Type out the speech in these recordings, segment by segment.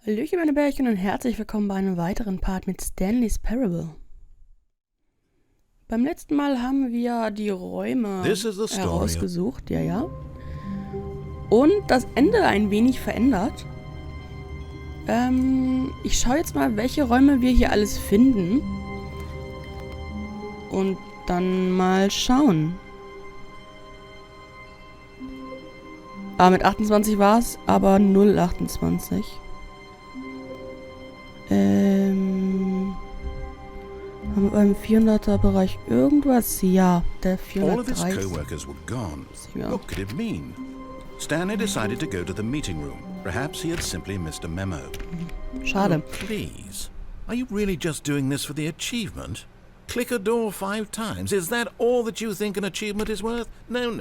Hallöchen, meine Bärchen, und herzlich willkommen bei einem weiteren Part mit Stanley's Parable. Beim letzten Mal haben wir die Räume herausgesucht, ja. Und das Ende ein wenig verändert. Ich schaue jetzt mal, welche Räume wir hier alles finden. Und dann mal schauen. Mit 28 war es, aber 028. Haben wir beim 400er Bereich irgendwas? Ja, der 430. All of his co-workers were gone. What could it mean? Stanley decided to go to the meeting room. Perhaps he had simply missed a memo. Schade. Oh, please. Are you really just doing this for the achievement? Click a door 5 times. Is that all that you think an achievement is worth? No.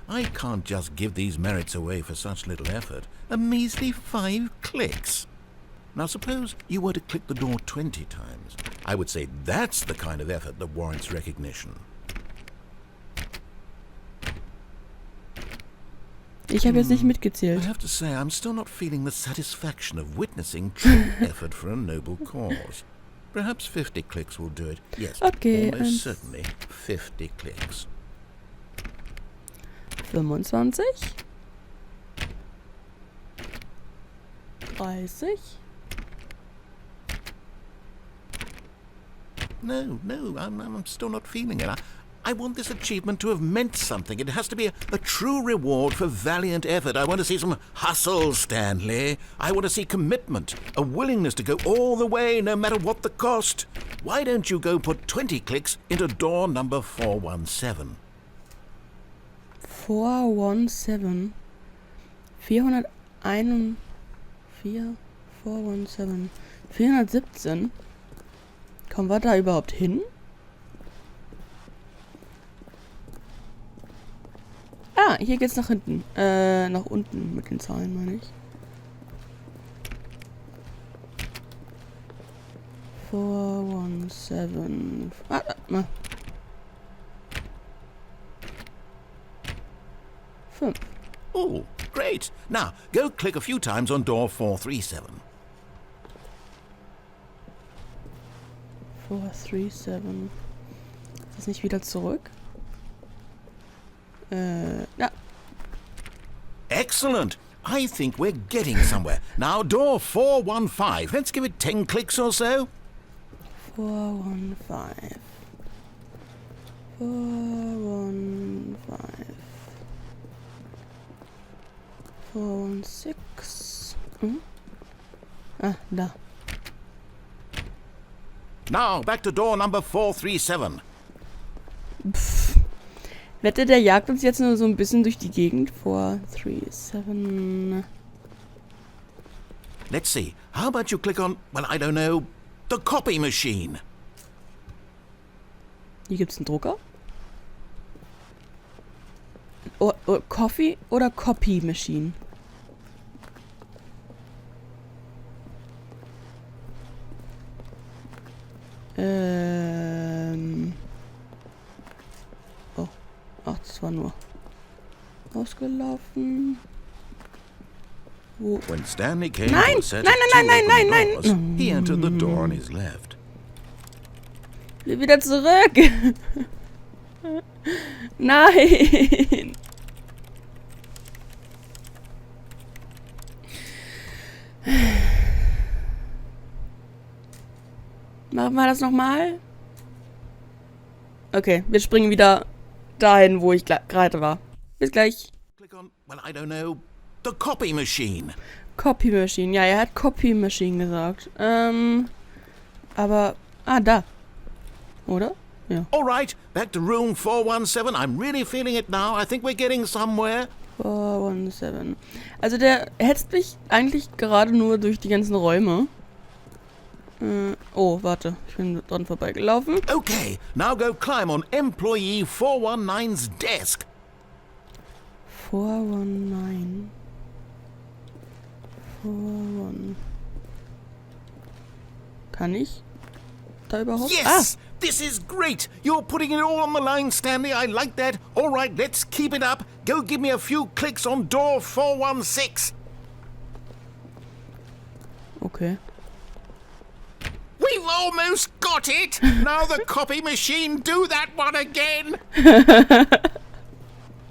I can't just give these merits away for such little effort. A measly 5 clicks. Now suppose you were to click the door 20 times. I would say that's the kind of effort that warrants recognition. Ich habe jetzt nicht mitgezählt. I have to say, I'm still not feeling the satisfaction of witnessing true effort for a noble cause. Perhaps 50 clicks will do it. Yes, okay, almost certainly 50 clicks. 25. 30. No, I'm still not feeling it. I want this achievement to have meant something. It has to be a true reward for valiant effort. I want to see some hustle, Stanley. I want to see commitment, a willingness to go all the way, no matter what the cost. Why don't you go put 20 clicks into door number 417? 417. 417. 417. Kommen wir da überhaupt hin? Hier geht's nach hinten. Nach unten mit den Zahlen, meine ich. 417. 5. Oh, great. Now, go click a few times on door 437. 437. Ist das nicht wieder zurück? Ja. Excellent. I think we're getting somewhere. Now, door 415. Let's give it 10 clicks or so. 415. 415. 416. Da. Now, back to door number 437. Wette, der jagt uns jetzt nur so ein bisschen durch die Gegend. 437. Let's see. How about you click on, well, I don't know, the copy machine? Hier gibt's einen Drucker. Coffee oder Copy Machine? Das war nur ausgelaufen. Wo? When Stanley came Nein! to a set Nein! of doors, he entered the door on his left. Will wieder zurück! Nein! Machen wir das nochmal? Okay, wir springen wieder dahin, wo ich gerade war. Bis gleich. Click on, well, I don't know, the copy machine. Copy Machine. Ja, er hat Copy Machine gesagt. Aber... da. Oder? Ja. All right, back to room 417. I'm really feeling it now. I think we're getting somewhere. 417. Also der hetzt mich eigentlich gerade nur durch die ganzen Räume. Oh, warte. Ich bin dran vorbeigelaufen. Okay, now go climb on employee 419's desk. 419. 419. Kann ich da überhaupt? Yes! This is great! You're putting it all on the line, Stanley. I like that. All right, let's keep it up. Go give me a few clicks on door 416. Okay. We've almost got it! Now the copy machine do that one again!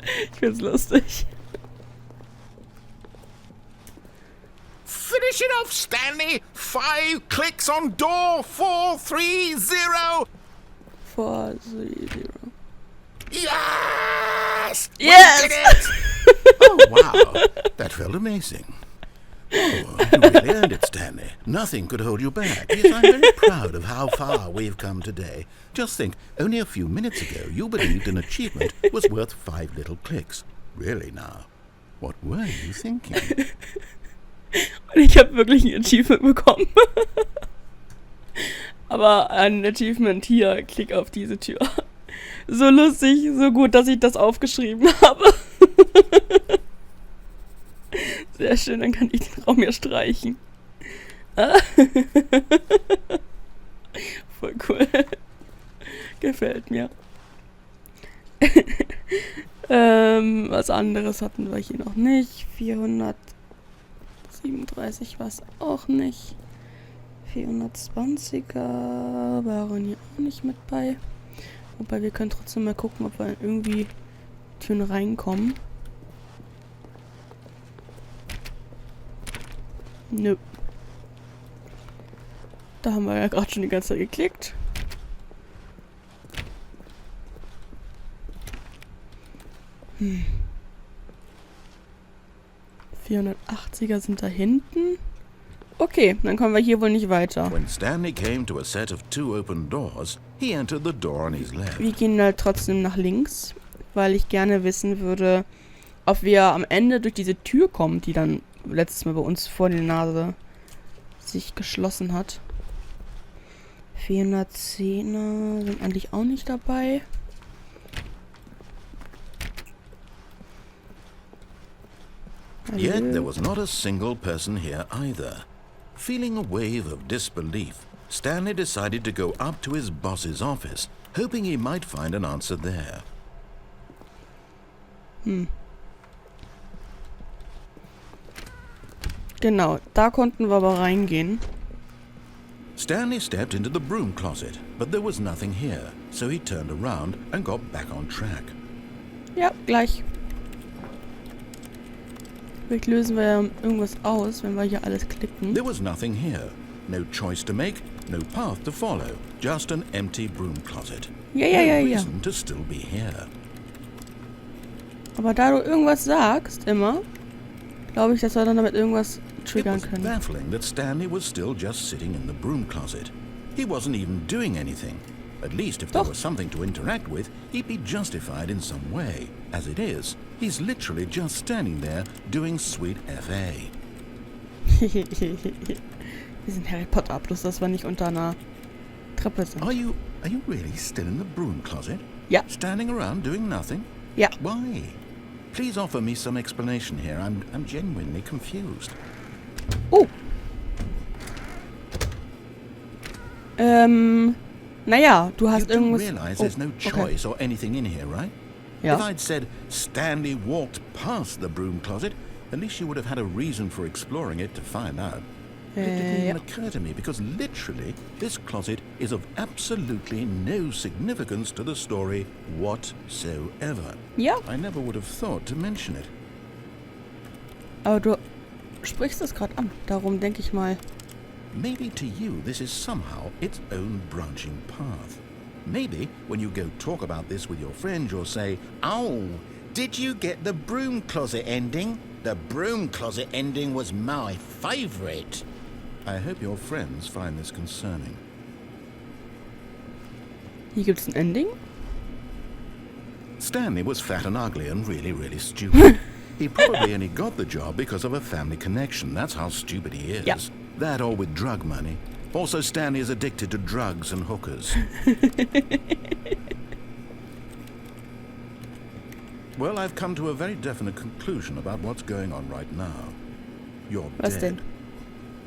Ich find's lustig. Finish it off, Stanley! 5 clicks on door 430! 430. Yes! Yes! We did it! Oh, wow. That felt amazing. Oh, you really earned it, Stanley. Nothing could hold you back. Yes, I'm very proud of how far we've come today. Just think, only a few minutes ago, you believed an achievement was worth 5 little clicks. Really now? What were you thinking? Und ich habe wirklich ein Achievement bekommen. Aber ein Achievement hier, klick auf diese Tür. So lustig, so gut, dass ich das aufgeschrieben habe. Sehr schön, dann kann ich den Raum hier streichen. Voll cool. Gefällt mir. Was anderes hatten wir hier noch nicht. 437 war es auch nicht. 420er waren hier auch nicht mit bei. Wobei wir können trotzdem mal gucken, ob wir irgendwie Türen reinkommen. Nö. Da haben wir ja gerade schon die ganze Zeit geklickt. Hm. 480er sind da hinten. Okay, dann kommen wir hier wohl nicht weiter. When Stanley came to a set of 2 open doors, he entered the door on his left. Wir gehen halt trotzdem nach links, weil ich gerne wissen würde, ob wir am Ende durch diese Tür kommen, die dann letztes Mal bei uns vor der Nase sich geschlossen hat. 410er sind eigentlich auch nicht dabei. Yet there was not a single person here either. Feeling a wave of disbelief, Stanley decided to go up to his boss's office, hoping he might find an answer there. Genau, da konnten wir aber reingehen. Stanley stepped into the broom closet, but there was nothing here, so he turned around and got back on track. Ja, gleich. Vielleicht lösen wir ja irgendwas aus, wenn wir hier alles klicken. There was nothing here. No choice to make, no path to follow. Just an empty broom closet. Ja. No reason to still be here. Aber da du irgendwas sagst, immer, glaube ich, dass wir dann damit irgendwas triggern It was können. baffling that Stanley was still just sitting in the broom closet. He wasn't even doing anything. At least if there was something to interact with, he'd be justified in some way. As it is, he's literally just standing there doing sweet FA. Wir sind Harry Potter, bloß dass wir nicht unter einer Treppe sind. Are you really still in the broom closet? Ja. Standing around doing nothing? Ja. Why? Please offer me some explanation here. I'm genuinely confused. Oh. Naja, du hast You do irgendwas... realize there's no choice or anything in here, right? Ja. If I'd said Stanley walked past the broom closet, at least you would have had a reason for exploring it to find out. But it didn't even occur to me because literally this closet is of absolutely no significance to the story whatsoever. Ja, I never would have thought to mention it. aber du sprichst es gerade an. Darum denke ich mal... Maybe to you this is somehow its own branching path. Maybe when you go talk about this with your friends you'll say, "Oh, did you get the broom closet ending? The broom closet ending was my favorite." I hope your friends find this concerning. Hier gibt's ein Ending. Stanley was fat and ugly and really, really stupid. He probably only got the job because of a family connection. That's how stupid he is. Yeah. That or with drug money. Also, Stanley is addicted to drugs and hookers. Well, I've come to a very definite conclusion about what's going on right now. You're Was dead. denn?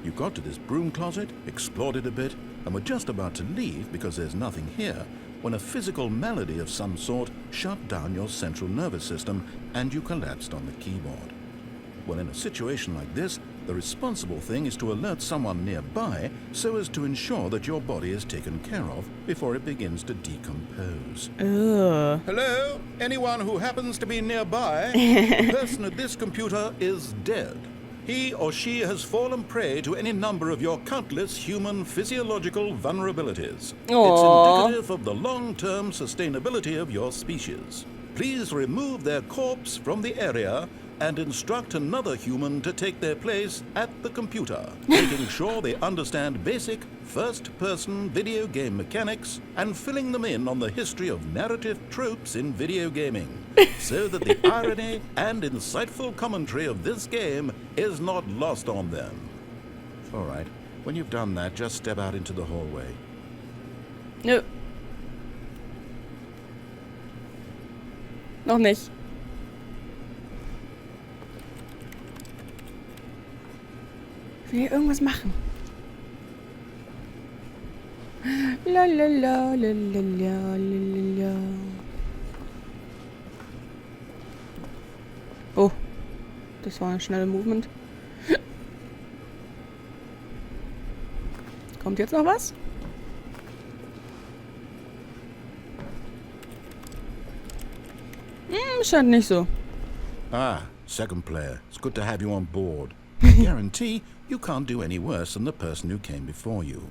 You got to this broom closet, explored it a bit, and were just about to leave because there's nothing here, when a physical malady of some sort shut down your central nervous system and you collapsed on the keyboard. Well, in a situation like this, The responsible thing is to alert someone nearby so as to ensure that your body is taken care of before it begins to decompose. Ugh. Hello? Anyone who happens to be nearby? The person at this computer is dead. He or she has fallen prey to any number of your countless human physiological vulnerabilities. It's Aww. indicative of the long-term sustainability of your species. Please remove their corpse from the area and instruct another human to take their place at the computer, making sure they understand basic first-person video game mechanics and filling them in on the history of narrative tropes in video gaming, so that the irony and insightful commentary of this game is not lost on them. All right, when you've done that, just step out into the hallway. Nö. Noch nicht. Ich will hier irgendwas machen. La la la la la la la la. Oh, das war ein schnelles Movement. Kommt jetzt noch was? Scheint nicht so. Ah, second player. It's good to have you on board. Guarantee you can't do any worse than the person who came before you.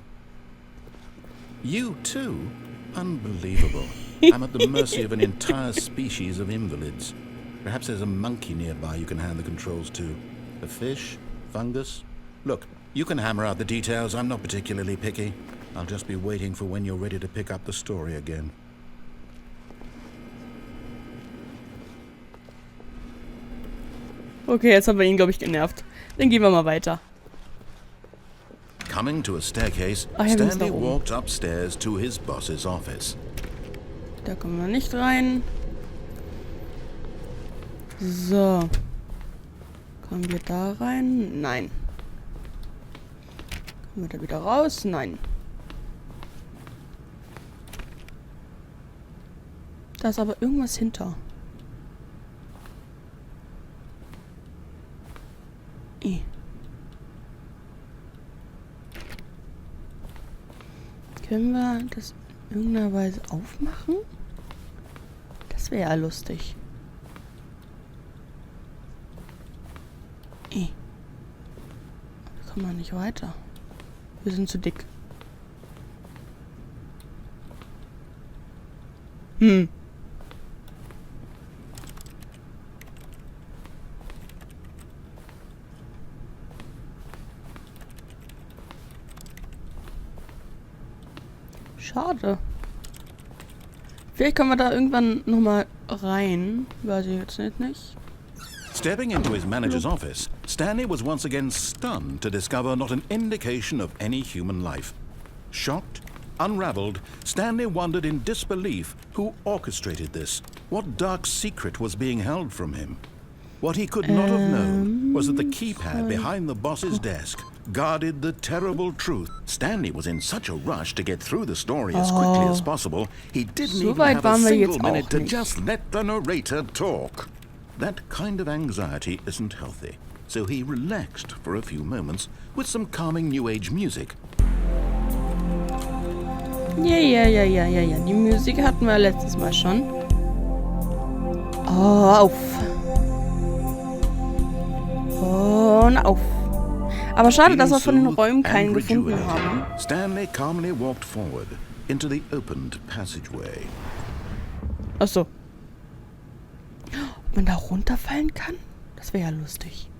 You too? Unbelievable. I'm at the mercy of an entire species of invalids. Perhaps there's a monkey nearby you can hand the controls to. A fish? Fungus? Look, you can hammer out the details. I'm not particularly picky. I'll just be waiting for when you're ready to pick up the story again. Okay, jetzt haben wir ihn, glaube ich, genervt. Dann gehen wir mal weiter. Coming to a staircase, Ah, ja, wir müssen Stanley da oben. walked upstairs to his boss's office. Da kommen wir nicht rein. So. Kommen wir da rein? Nein. Kommen wir da wieder raus? Nein. Da ist aber irgendwas hinter. Können wir das in irgendeiner Weise aufmachen? Das wäre ja lustig. Wir kommen nicht weiter. Wir sind zu dick. Schade. Vielleicht kommen wir da irgendwann nochmal rein. Weiß ich jetzt nicht. Stepping into his manager's office, Stanley was once again stunned to discover not an indication of any human life. Shocked, unraveled, Stanley wondered in disbelief who orchestrated this. What dark secret was being held from him? What he could not have known was that the keypad behind the boss's desk guarded the terrible truth. Stanley was in such a rush to get through the story as quickly as possible, he didn't even have a single minute to just let the narrator talk. That kind of anxiety isn't healthy, so he relaxed for a few moments with some calming New Age music. Ja. Die Musik hatten wir letztes Mal schon. Auf. Und auf. Aber schade, dass wir von den Räumen keinen gefunden haben. Stanley calmly walked forward into the opened passageway. Achso. Ob man da runterfallen kann? Das wäre ja lustig.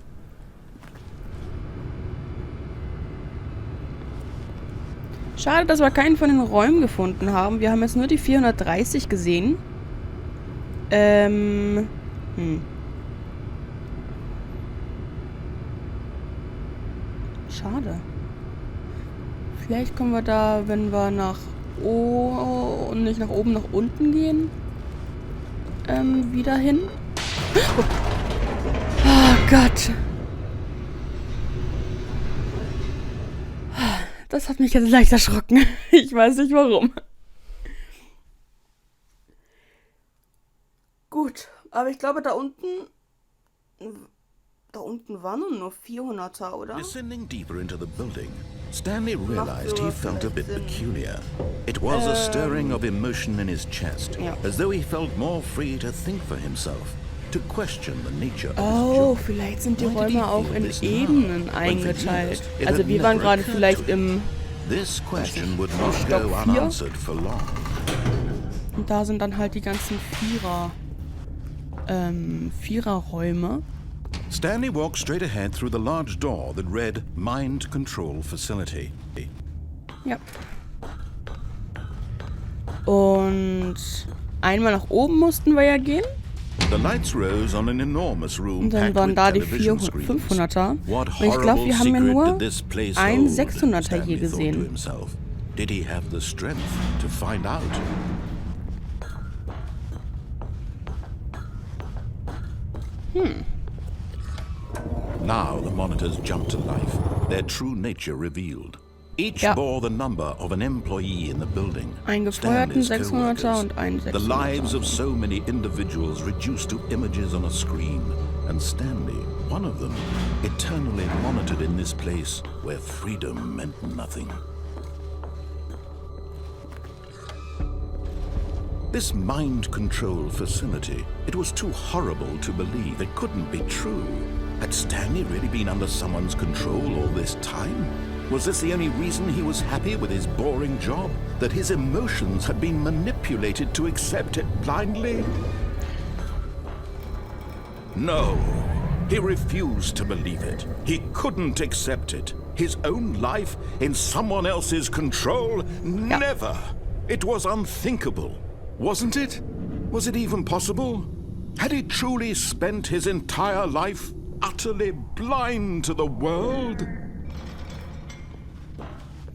Schade, dass wir keinen von den Räumen gefunden haben. Wir haben jetzt nur die 430 gesehen. Schade. Vielleicht kommen wir da, wenn wir nach und nicht nach oben, nach unten gehen, wieder hin. Oh Gott. Das hat mich jetzt leicht erschrocken. Ich weiß nicht warum. Gut, aber ich glaube, da unten Da unten waren nur 400er, oder? Descending deeper into the building, Stanley realized he felt a bit peculiar. It was a stirring of emotion in his chest, as though he felt more free to think for himself, to question the nature of his job. Vielleicht sind die Räume auch in Ebenen eingeteilt. Also wir waren gerade vielleicht im This question would not go unanswered for long. Und da sind dann halt die ganzen Viererräume. Stanley walked straight ahead through the large door that read Mind Control Facility. Ja. Und einmal nach oben mussten wir ja gehen. The lights rose on an enormous room. Und dann waren da die 500er. Und ich glaube, wir haben ja nur einen 600er hier gesehen. Did he have the strength to find out? Now the monitors jumped to life, their true nature revealed. Each bore the number of an employee in the building. Einen gefeuerten 600er und einen 600er. The lives of so many individuals reduced to images on a screen. And Stanley, one of them, eternally monitored in this place where freedom meant nothing. This mind control facility, it was too horrible to believe. It couldn't be true. Had Stanley really been under someone's control all this time? Was this the only reason he was happy with his boring job? That his emotions had been manipulated to accept it blindly? No, he refused to believe it. He couldn't accept it. His own life in someone else's control? Never! It was unthinkable. Wasn't it? Was it even possible? Had he truly spent his entire life utterly blind to the world?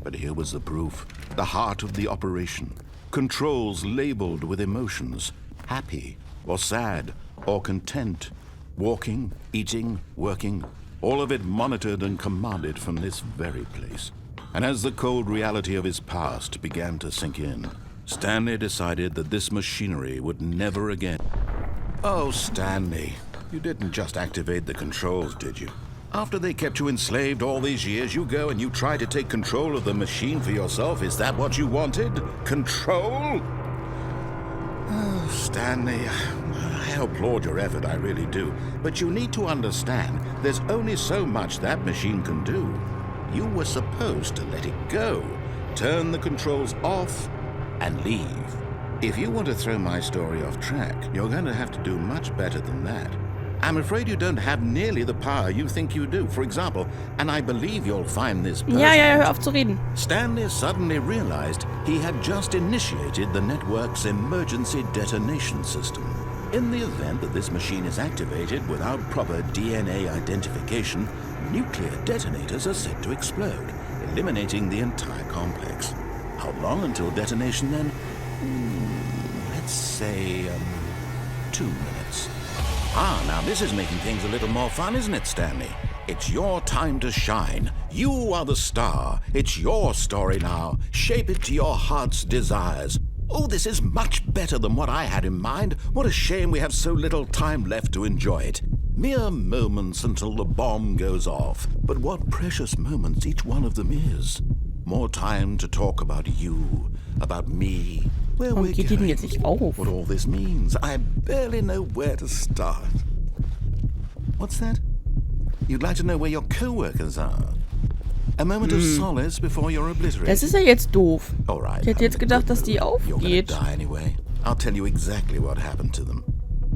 But here was the proof, the heart of the operation. Controls labeled with emotions, happy or sad or content, walking, eating, working, all of it monitored and commanded from this very place. And as the cold reality of his past began to sink in, Stanley decided that this machinery would never again... Oh, Stanley, you didn't just activate the controls, did you? After they kept you enslaved all these years, you go and you try to take control of the machine for yourself. Is that what you wanted? Control? Oh, Stanley, I applaud your effort, I really do. But you need to understand, there's only so much that machine can do. You were supposed to let it go, turn the controls off, and leave. If you want to throw my story off track, you're going to have to do much better than that. I'm afraid you don't have nearly the power you think you do. For example, and I believe you'll find this person. Ja, hör auf zu reden. Stanley suddenly realized he had just initiated the network's emergency detonation system. In the event that this machine is activated without proper DNA identification, nuclear detonators are set to explode, eliminating the entire complex. How long until detonation then? Let's say 2 minutes. Now this is making things a little more fun, isn't it, Stanley? It's your time to shine. You are the star. It's your story now. Shape it to your heart's desires. Oh, this is much better than what I had in mind. What a shame we have so little time left to enjoy it. Mere moments until the bomb goes off. But what precious moments each one of them is. More time to talk about you, about me, where we're going, what all this means. I barely know where to start. What's that? You'd like to know where your co-workers are? A moment of solace before you're obliterated. Das ist ja jetzt doof. All right, Ich hätte jetzt gedacht, dass die You're gonna aufgeht. die anyway. I'll tell you exactly what happened to them.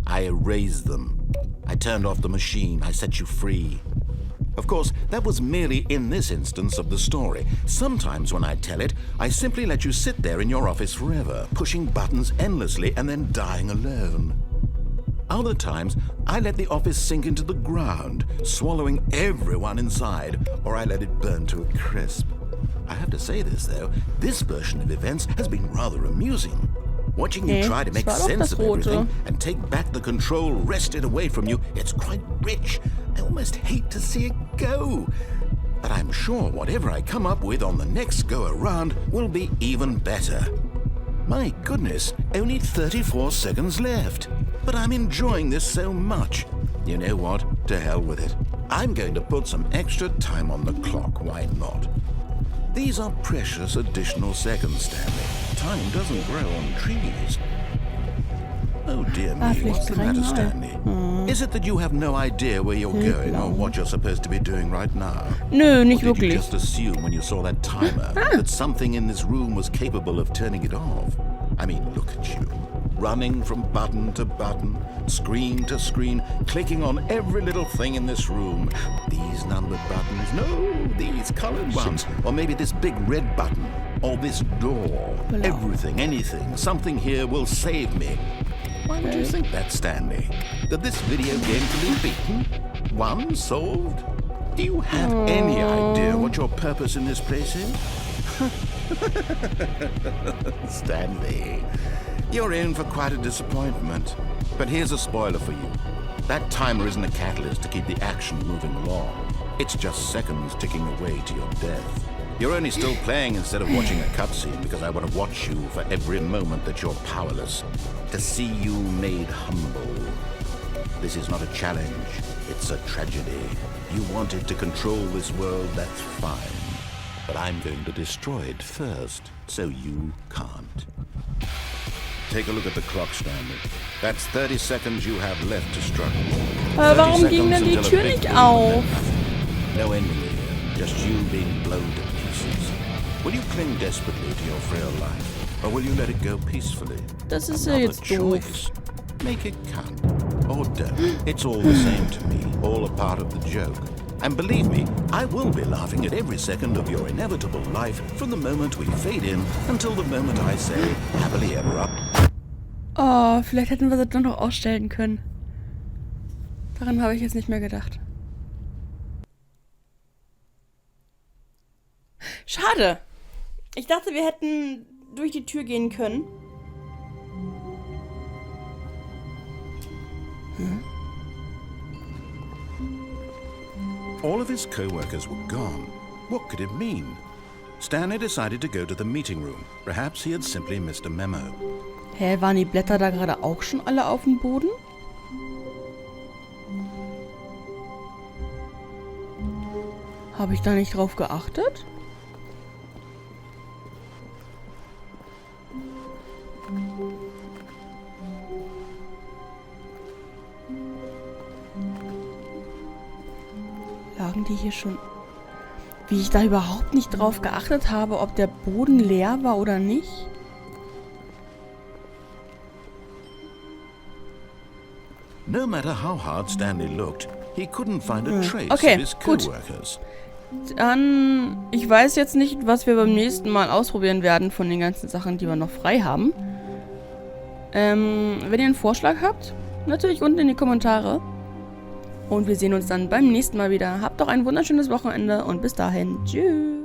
I erased them. I turned off the machine. I set you free. Of course, that was merely in this instance of the story. Sometimes when I tell it, I simply let you sit there in your office forever, pushing buttons endlessly and then dying alone. Other times, I let the office sink into the ground, swallowing everyone inside, or I let it burn to a crisp. I have to say this, though, this version of events has been rather amusing. Watching you try to make sense of everything and take back the control wrested away from you, it's quite rich. I almost hate to see it go. But I'm sure whatever I come up with on the next go-around will be even better. My goodness, only 34 seconds left. But I'm enjoying this so much. You know what? To hell with it. I'm going to put some extra time on the clock, why not? These are precious additional seconds, Stanley. Time doesn't grow on trees. Oh dear me, what's the matter, Stanley? Is it that you have no idea where you're going or what you're supposed to be doing right now? Nö, nicht Or did you wirklich. just assume when you saw that timer that something in this room was capable of turning it off? I mean, look at you. Running from button to button, screen to screen, clicking on every little thing in this room. These numbered buttons, no, these colored ones. Or maybe this big red button, or this door. Everything, anything, something here will save me. Why would you think that, Stanley? That this video game can be beaten? Won? Solved? Do you have any idea what your purpose in this place is? Stanley, you're in for quite a disappointment. But here's a spoiler for you. That timer isn't a catalyst to keep the action moving along. It's just seconds ticking away to your death. You're only still playing instead of watching a cutscene because I want to watch you for every moment that you're powerless. To see you made humble. This is not a challenge. It's a tragedy. You wanted to control this world, that's fine. But I'm going to destroy it first, so you can't. Take a look at the clock, Stanley. That's 30 seconds you have left to struggle. Aber warum ging denn die Tür nicht auf? No ending here, just you being blown to pieces. Will you cling desperately to your frail life, or will you let it go peacefully? Das ist ja jetzt doof. Make it count, or don't. It's all the same to me, all a part of the joke. And believe me, I will be laughing at every second of your inevitable life from the moment we fade in until the moment I say happily ever up. Oh, vielleicht hätten wir das dann noch ausstellen können. Daran habe ich jetzt nicht mehr gedacht. Schade. Ich dachte, wir hätten durch die Tür gehen können. All of his co-workers were gone. What could it mean? Stanley decided to go to the meeting room. Perhaps he had simply missed a memo. Hä, waren die Blätter da gerade auch schon alle auf dem Boden? Habe ich da nicht drauf geachtet? Lagen die hier schon... Wie ich da überhaupt nicht drauf geachtet habe, ob der Boden leer war oder nicht? No matter how hard Stanley looked, he couldn't find a trace Okay, of his gut. co-workers. Dann, ich weiß jetzt nicht, was wir beim nächsten Mal ausprobieren werden von den ganzen Sachen, die wir noch frei haben. Wenn ihr einen Vorschlag habt, natürlich unten in die Kommentare. Und wir sehen uns dann beim nächsten Mal wieder. Habt doch ein wunderschönes Wochenende und bis dahin. Tschüss.